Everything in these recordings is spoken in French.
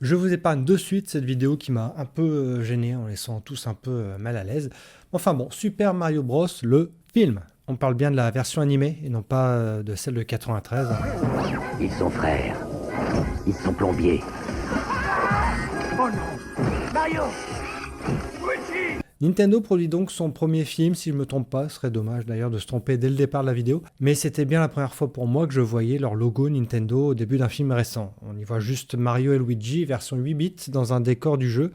Je vous épargne de suite cette vidéo qui m'a un peu gêné en laissant tous un peu mal à l'aise. Enfin bon, Super Mario Bros, le film. On parle bien de la version animée et non pas de celle de 93. Ils sont frères. Ils sont plombiers. Oh non, Mario! Nintendo produit donc son premier film, si je ne me trompe pas, ce serait dommage d'ailleurs de se tromper dès le départ de la vidéo, mais c'était bien la première fois pour moi que je voyais leur logo Nintendo au début d'un film récent. On y voit juste Mario et Luigi version 8 bits dans un décor du jeu,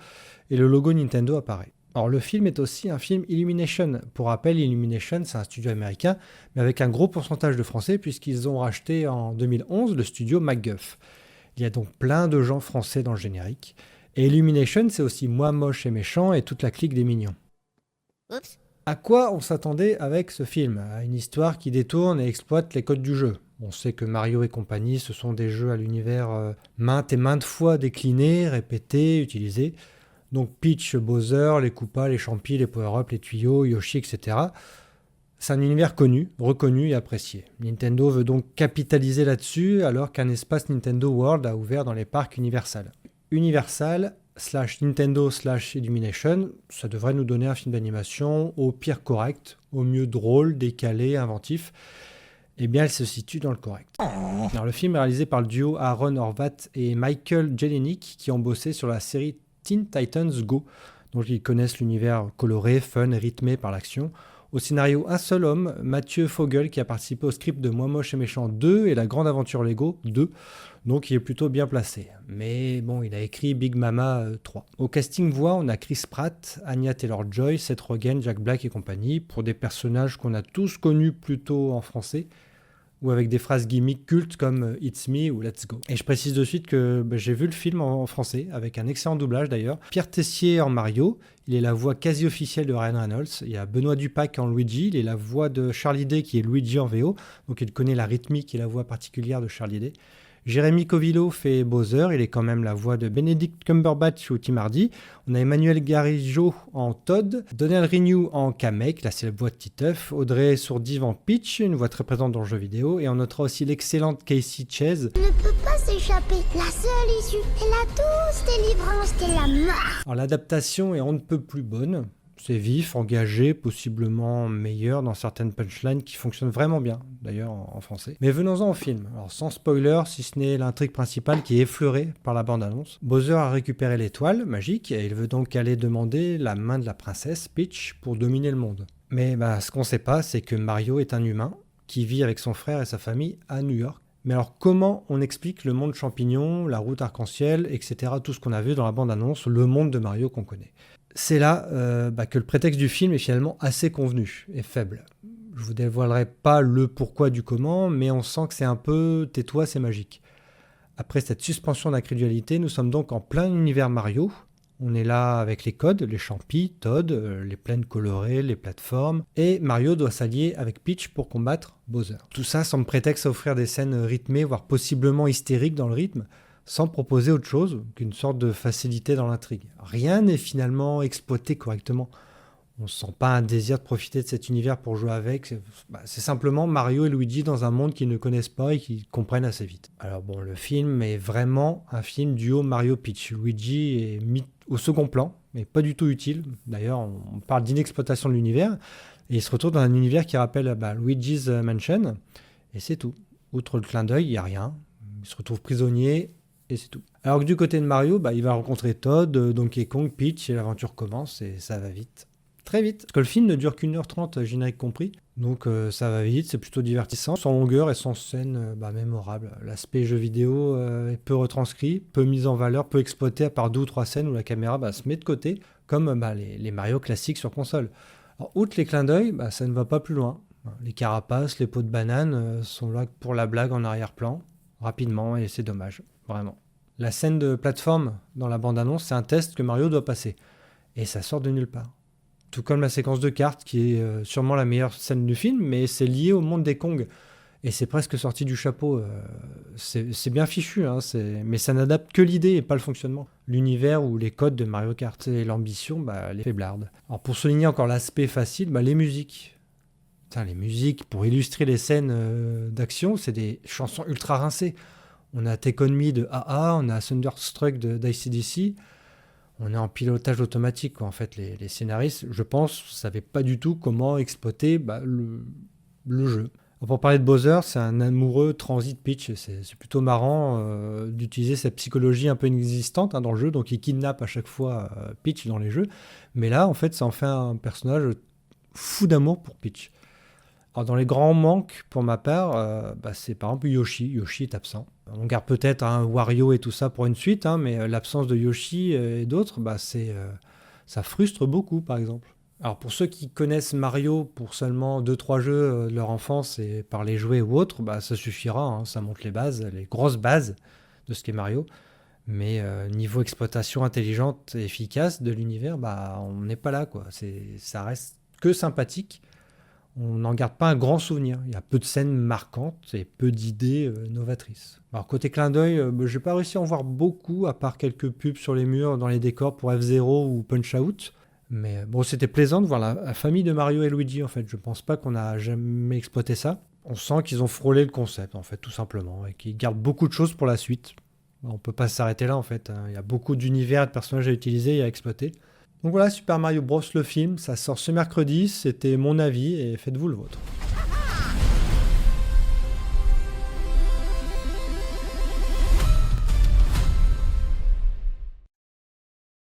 et le logo Nintendo apparaît. Alors le film est aussi un film Illumination. Pour rappel, Illumination c'est un studio américain, mais avec un gros pourcentage de français puisqu'ils ont racheté en 2011 le studio MacGuff. Il y a donc plein de gens français dans le générique. Et Illumination, c'est aussi Moi Moche et Méchant et toute la clique des mignons. Oups. À quoi on s'attendait avec ce film? À une histoire qui détourne et exploite les codes du jeu. On sait que Mario et compagnie, ce sont des jeux à l'univers maintes et maintes fois déclinés, répétés, utilisés. Donc Peach, Bowser, les Koopas, les Champis, les Power-Up, les tuyaux, Yoshi, etc. C'est un univers connu, reconnu et apprécié. Nintendo veut donc capitaliser là-dessus alors qu'un espace Nintendo World a ouvert dans les parcs Universal. Universal / Nintendo / Illumination, ça devrait nous donner un film d'animation au pire correct, au mieux drôle, décalé, inventif. Eh bien, elle se situe dans le correct. Alors, le film est réalisé par le duo Aaron Horvath et Michael Jelenic qui ont bossé sur la série Teen Titans Go, dont ils connaissent l'univers coloré, fun et rythmé par l'action. Au scénario, un seul homme, Mathieu Fogel, qui a participé au script de Moi Moche et Méchant 2 et La Grande Aventure Lego 2, donc il est plutôt bien placé. Mais bon, il a écrit Big Mama 3. Au casting voix, on a Chris Pratt, Anya Taylor-Joy, Seth Rogen, Jack Black et compagnie, pour des personnages qu'on a tous connus plutôt en français, ou avec des phrases gimmicks cultes comme It's Me ou Let's Go. Et je précise de suite que j'ai vu le film en français, avec un excellent doublage d'ailleurs. Pierre Tessier en Mario, il est la voix quasi officielle de Ryan Reynolds. Il y a Benoît Dupac en Luigi, il est la voix de Charlie Day qui est Luigi en VO, donc il connaît la rythmique et la voix particulière de Charlie Day. Jérémy Covillo fait Bowser, il est quand même la voix de Benedict Cumberbatch ou Tim Hardy. On a Emmanuel Garijo en Todd, Donnell Renew en Kamek, là c'est la voix de Titeuf, Audrey Sourdive en Peach, une voix très présente dans le jeu vidéo, et on notera aussi l'excellente Casey Chase. On ne peut pas s'échapper. La seule issue est la douce délivrance de la mort. Alors l'adaptation est on ne peut plus bonne. C'est vif, engagé, possiblement meilleur dans certaines punchlines qui fonctionnent vraiment bien, d'ailleurs en français. Mais venons-en au film. Alors sans spoiler, si ce n'est l'intrigue principale qui est effleurée par la bande-annonce. Bowser a récupéré l'étoile magique et il veut donc aller demander la main de la princesse Peach pour dominer le monde. Mais ce qu'on ne sait pas, c'est que Mario est un humain qui vit avec son frère et sa famille à New York. Mais alors comment on explique le monde champignon, la route arc-en-ciel, etc. Tout ce qu'on a vu dans la bande-annonce, le monde de Mario qu'on connaît. C'est là que le prétexte du film est finalement assez convenu et faible. Je vous dévoilerai pas le pourquoi du comment, mais on sent que c'est un peu « tais-toi, c'est magique ». Après cette suspension d'incrédulité, nous sommes donc en plein univers Mario. On est là avec les codes, les champis, Todd, les plaines colorées, les plateformes, et Mario doit s'allier avec Peach pour combattre Bowser. Tout ça semble prétexte à offrir des scènes rythmées, voire possiblement hystériques dans le rythme, sans proposer autre chose qu'une sorte de facilité dans l'intrigue. Rien n'est finalement exploité correctement. On ne sent pas un désir de profiter de cet univers pour jouer avec. C'est simplement Mario et Luigi dans un monde qu'ils ne connaissent pas et qu'ils comprennent assez vite. Alors bon, le film est vraiment un film duo Mario-Peach. Luigi est mis au second plan, mais pas du tout utile. D'ailleurs, on parle d'inexploitation de l'univers, et il se retrouve dans un univers qui rappelle Luigi's Mansion, et c'est tout. Outre le clin d'œil, il n'y a rien. Il se retrouve prisonnier, et c'est tout. Alors que du côté de Mario, il va rencontrer Todd, Donkey Kong, Peach, et l'aventure commence, et ça va vite. Très vite. Parce que le film ne dure qu'1h30, générique compris. Donc ça va vite, c'est plutôt divertissant, sans longueur et sans scène mémorable. L'aspect jeu vidéo est peu retranscrit, peu mis en valeur, peu exploité à part 2 ou 3 scènes où la caméra se met de côté, comme les Mario classiques sur console. Alors, outre les clins d'œil, ça ne va pas plus loin. Les carapaces, les pots de banane sont là pour la blague en arrière-plan, rapidement, et c'est dommage, vraiment. La scène de plateforme dans la bande-annonce, c'est un test que Mario doit passer. Et ça sort de nulle part. Tout comme la séquence de cartes, qui est sûrement la meilleure scène du film, mais c'est lié au monde des Kong. Et c'est presque sorti du chapeau. C'est bien fichu, hein, mais ça n'adapte que l'idée et pas le fonctionnement. L'univers ou les codes de Mario Kart et l'ambition, elle est faiblarde. Alors pour souligner encore l'aspect facile, les musiques. Putain, les musiques, pour illustrer les scènes d'action, c'est des chansons ultra rincées. On a Take On Me de AA, on a Thunderstruck d'ACDC. On est en pilotage automatique, quoi. En fait, les scénaristes, je pense, ne savaient pas du tout comment exploiter le jeu. Alors, pour parler de Bowser, c'est un amoureux transit Peach. C'est plutôt marrant d'utiliser cette psychologie un peu inexistante dans le jeu. Donc, il kidnappe à chaque fois Peach dans les jeux. Mais là, en fait, ça en fait un personnage fou d'amour pour Peach. Alors, dans les grands manques, pour ma part, c'est par exemple Yoshi. Yoshi est absent. On garde peut-être Wario et tout ça pour une suite, mais l'absence de Yoshi et d'autres, ça frustre beaucoup, par exemple. Alors, pour ceux qui connaissent Mario pour seulement 2-3 jeux de leur enfance et par les jouets ou autres, ça suffira, hein, ça montre les bases, les grosses bases de ce qu'est Mario. Mais niveau exploitation intelligente et efficace de l'univers, on n'est pas là, quoi. Ça reste que sympathique. On n'en garde pas un grand souvenir. Il y a peu de scènes marquantes et peu d'idées novatrices. Alors côté clin d'œil, j'ai pas réussi à en voir beaucoup, à part quelques pubs sur les murs dans les décors pour F-Zero ou Punch-Out. Mais bon, c'était plaisant de voir la famille de Mario et Luigi, en fait. Je pense pas qu'on a jamais exploité ça. On sent qu'ils ont frôlé le concept, en fait, tout simplement, et qu'ils gardent beaucoup de choses pour la suite. On peut pas s'arrêter là, en fait, hein. Il y a beaucoup d'univers et de personnages à utiliser et à exploiter. Donc voilà, Super Mario Bros. Le film, ça sort ce mercredi, c'était mon avis et faites-vous le vôtre.